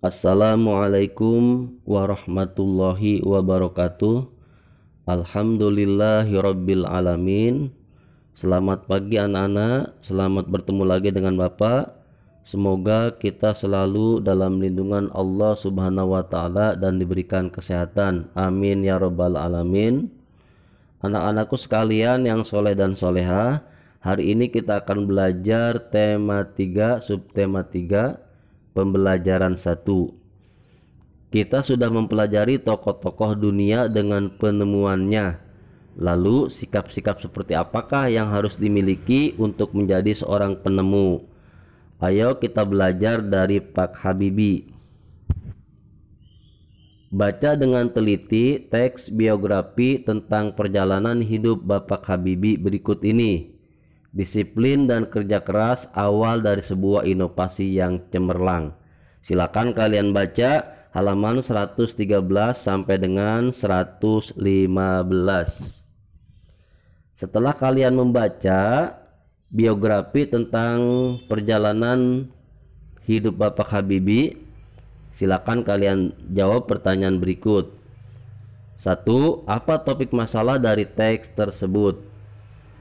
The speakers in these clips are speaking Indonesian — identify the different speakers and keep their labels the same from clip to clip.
Speaker 1: Assalamualaikum warahmatullahi wabarakatuh. Alhamdulillahirabbil alamin. Selamat pagi anak-anak, selamat bertemu lagi dengan Bapak. Semoga kita selalu dalam lindungan Allah Subhanahu wa taala dan diberikan kesehatan. Amin ya rabbal alamin. Anak-anakku sekalian yang soleh dan soleha, hari ini kita akan belajar tema 3, subtema 3, pembelajaran 1. Kita sudah mempelajari tokoh-tokoh dunia dengan penemuannya. Lalu sikap-sikap seperti apakah yang harus dimiliki untuk menjadi seorang penemu? Ayo kita belajar dari Pak Habibie. Baca dengan teliti teks biografi tentang perjalanan hidup Bapak Habibie berikut ini. Disiplin dan kerja keras awal dari sebuah inovasi yang cemerlang. Silakan kalian baca halaman 113 sampai dengan 115. Setelah kalian membaca biografi tentang perjalanan hidup Bapak Habibie, silakan kalian jawab pertanyaan berikut. 1. Apa topik masalah dari teks tersebut?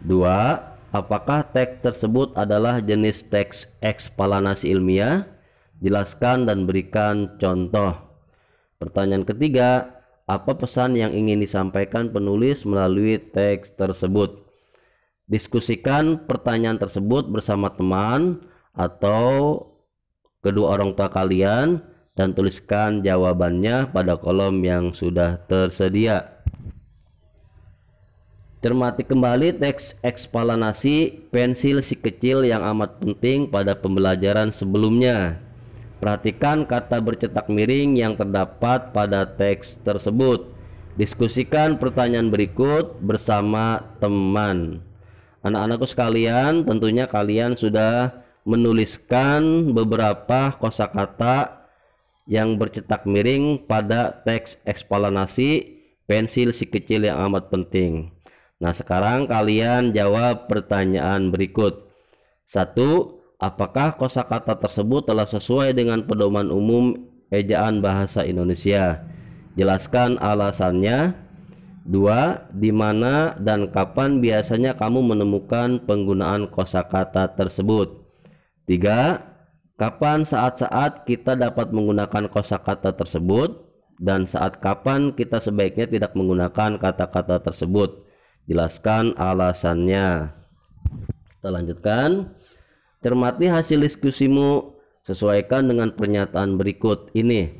Speaker 1: 2. Apakah teks tersebut adalah jenis teks eksplanasi ilmiah? Jelaskan dan berikan contoh. Pertanyaan ketiga, apa pesan yang ingin disampaikan penulis melalui teks tersebut? Diskusikan pertanyaan tersebut bersama teman atau kedua orang tua kalian dan tuliskan jawabannya pada kolom yang sudah tersedia. Cermati kembali teks eksplanasi pensil si kecil yang amat penting pada pembelajaran sebelumnya. Perhatikan kata bercetak miring yang terdapat pada teks tersebut. Diskusikan pertanyaan berikut bersama teman. Anak-anakku sekalian, tentunya kalian sudah menuliskan beberapa kosakata yang bercetak miring pada teks eksplanasi pensil si kecil yang amat penting. Nah, sekarang kalian jawab pertanyaan berikut. 1. Apakah kosakata tersebut telah sesuai dengan pedoman umum ejaan bahasa Indonesia? Jelaskan alasannya. 2. Di mana dan kapan biasanya kamu menemukan penggunaan kosakata tersebut? 3. Kapan saat-saat kita dapat menggunakan kosakata tersebut dan saat kapan kita sebaiknya tidak menggunakan kata-kata tersebut? Jelaskan alasannya. Kita lanjutkan. Cermati hasil diskusimu, sesuaikan dengan pernyataan berikut ini.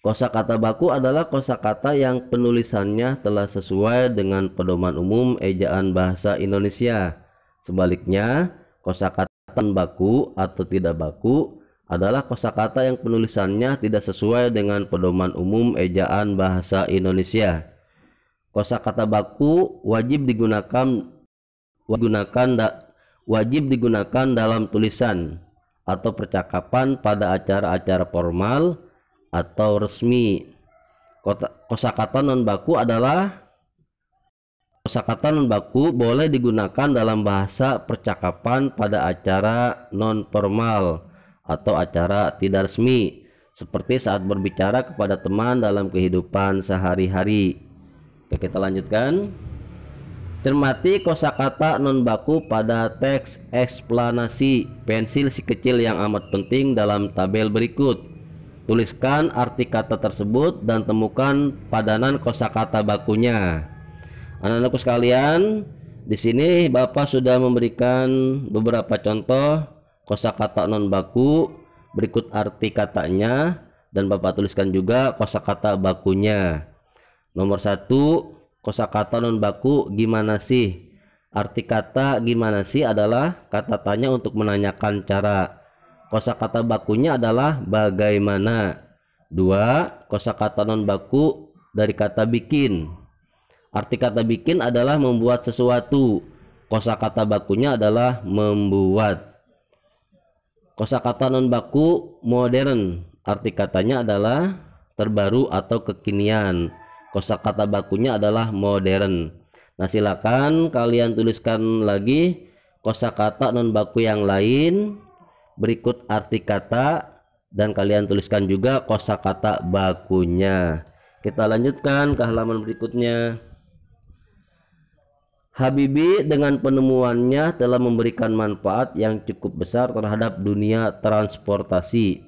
Speaker 1: Kosakata baku adalah kosakata yang penulisannya telah sesuai dengan pedoman umum ejaan bahasa Indonesia. Sebaliknya, kosakata baku atau tidak baku adalah kosakata yang penulisannya tidak sesuai dengan pedoman umum ejaan bahasa Indonesia. Kosakata baku wajib digunakan dalam tulisan atau percakapan pada acara-acara formal atau resmi. Kosakata non baku boleh digunakan dalam bahasa percakapan pada acara non formal atau acara tidak resmi, seperti saat berbicara kepada teman dalam kehidupan sehari-hari. Oke, kita lanjutkan. Cermati kosakata non baku pada teks eksplanasi pensil si kecil yang amat penting dalam tabel berikut. Tuliskan arti kata tersebut dan temukan padanan kosakata bakunya. Anak-anakku sekalian, di sini Bapak sudah memberikan beberapa contoh kosakata non baku, berikut arti katanya, dan Bapak tuliskan juga kosakata bakunya. Nomor 1, kosakata non baku gimana sih? Arti kata gimana sih adalah kata tanya untuk menanyakan cara. Kosakata bakunya adalah bagaimana. 2, kosakata non baku dari kata bikin. Arti kata bikin adalah membuat sesuatu. Kosakata bakunya adalah membuat. Kosakata non baku modern. Arti katanya adalah terbaru atau kekinian. Kosakata bakunya adalah modern. Nah, silakan kalian tuliskan lagi kosakata non baku yang lain, berikut arti kata, dan kalian tuliskan juga kosakata bakunya. Kita lanjutkan ke halaman berikutnya. Habibie dengan penemuannya telah memberikan manfaat yang cukup besar terhadap dunia transportasi,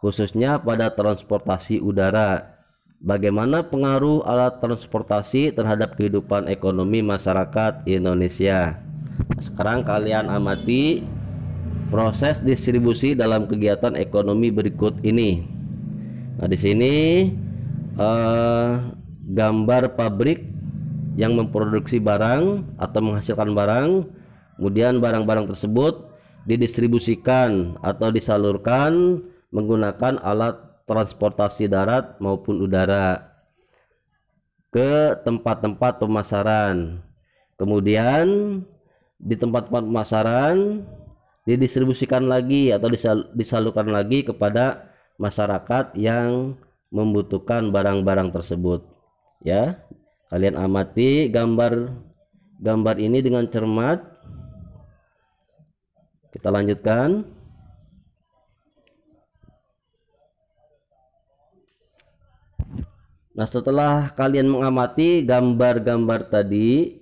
Speaker 1: khususnya pada transportasi udara. Bagaimana pengaruh alat transportasi terhadap kehidupan ekonomi masyarakat Indonesia? Sekarang kalian amati proses distribusi dalam kegiatan ekonomi berikut ini. Nah, di sini gambar pabrik yang memproduksi barang atau menghasilkan barang, kemudian barang-barang tersebut didistribusikan atau disalurkan menggunakan alat transportasi darat maupun udara ke tempat-tempat pemasaran. Kemudian di tempat-tempat pemasaran didistribusikan lagi atau disalurkan lagi kepada masyarakat yang membutuhkan barang-barang tersebut. Ya, kalian amati gambar ini dengan cermat. Kita lanjutkan. Nah, setelah kalian mengamati gambar-gambar tadi,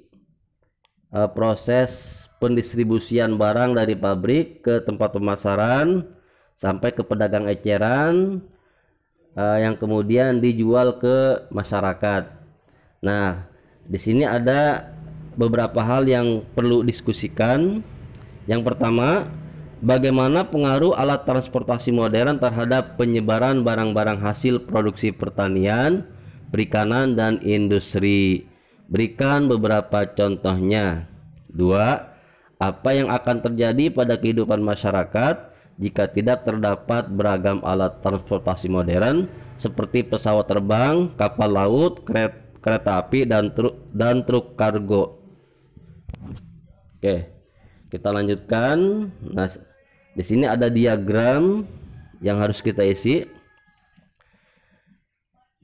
Speaker 1: proses pendistribusian barang dari pabrik ke tempat pemasaran sampai ke pedagang eceran, yang kemudian dijual ke masyarakat. Nah, di sini ada beberapa hal yang perlu diskusikan. Yang pertama, bagaimana pengaruh alat transportasi modern terhadap penyebaran barang-barang hasil produksi pertanian, perikanan, dan industri. Berikan beberapa contohnya. 2. Apa yang akan terjadi pada kehidupan masyarakat jika tidak terdapat beragam alat transportasi modern seperti pesawat terbang, kapal laut, kereta api, dan truk kargo. Oke, kita lanjutkan. Nah, di sini ada diagram yang harus kita isi.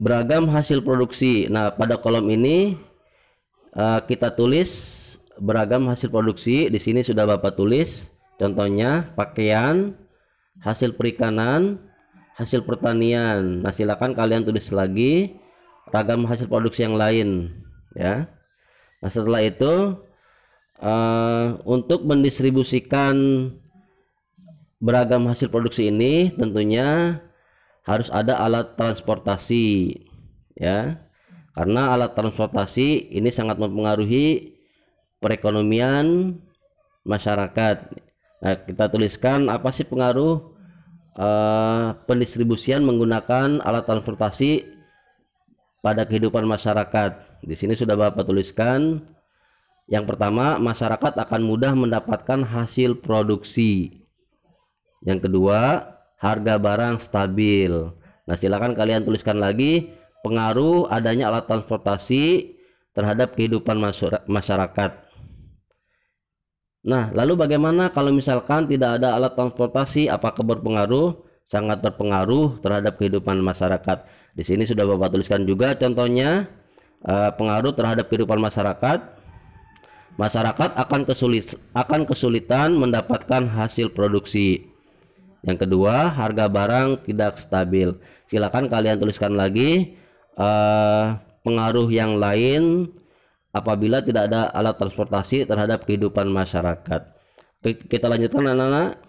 Speaker 1: Beragam hasil produksi. Nah, pada kolom ini kita tulis beragam hasil produksi. Di sini sudah Bapak tulis. Contohnya pakaian, hasil perikanan, hasil pertanian. Nah, silakan kalian tulis lagi ragam hasil produksi yang lain, ya. Nah, setelah itu untuk mendistribusikan beragam hasil produksi ini tentunya harus ada alat transportasi, ya, karena alat transportasi ini sangat mempengaruhi perekonomian masyarakat. Nah, kita tuliskan apa sih pengaruh pendistribusian menggunakan alat transportasi pada kehidupan masyarakat. Di sini sudah Bapak tuliskan. Yang pertama, masyarakat akan mudah mendapatkan hasil produksi. Yang kedua, harga barang stabil. Nah, silakan kalian tuliskan lagi pengaruh adanya alat transportasi terhadap kehidupan masyarakat. Nah, lalu bagaimana kalau misalkan tidak ada alat transportasi? Apakah berpengaruh? Sangat berpengaruh terhadap kehidupan masyarakat. Di sini sudah Bapak tuliskan juga contohnya pengaruh terhadap kehidupan masyarakat. Masyarakat akan kesulitan mendapatkan hasil produksi. Yang kedua, harga barang tidak stabil. Silakan kalian tuliskan lagi pengaruh yang lain apabila tidak ada alat transportasi terhadap kehidupan masyarakat. Kita lanjutkan anak-anak.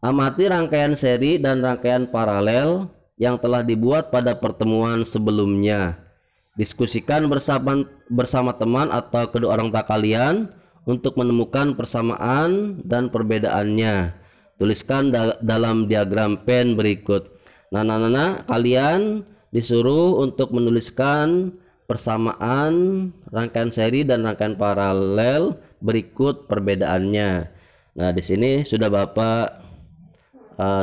Speaker 1: Amati rangkaian seri dan rangkaian paralel yang telah dibuat pada pertemuan sebelumnya. Diskusikan bersama teman atau kedua orang tua kalian untuk menemukan persamaan dan perbedaannya. Tuliskan dalam diagram pen berikut. Nah, anak-anak kalian disuruh untuk menuliskan persamaan rangkaian seri dan rangkaian paralel berikut perbedaannya. Nah, di sini sudah Bapak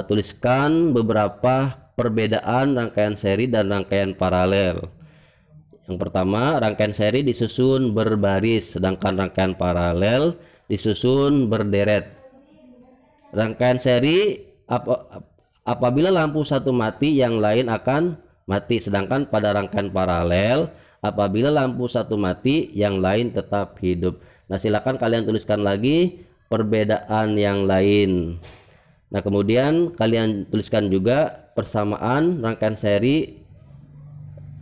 Speaker 1: tuliskan beberapa perbedaan rangkaian seri dan rangkaian paralel. Yang pertama, rangkaian seri disusun berbaris, sedangkan rangkaian paralel disusun berderet. Rangkaian seri apabila lampu satu mati, yang lain akan mati, sedangkan pada rangkaian paralel apabila lampu satu mati, yang lain tetap hidup. Nah, silakan kalian tuliskan lagi perbedaan yang lain. Nah, kemudian kalian tuliskan juga persamaan rangkaian seri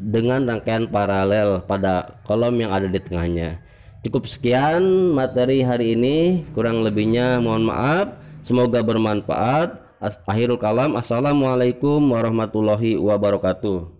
Speaker 1: dengan rangkaian paralel pada kolom yang ada di tengahnya. Cukup sekian materi hari ini, kurang lebihnya mohon maaf. Semoga bermanfaat. Akhirul kalam, assalamualaikum warahmatullahi wabarakatuh.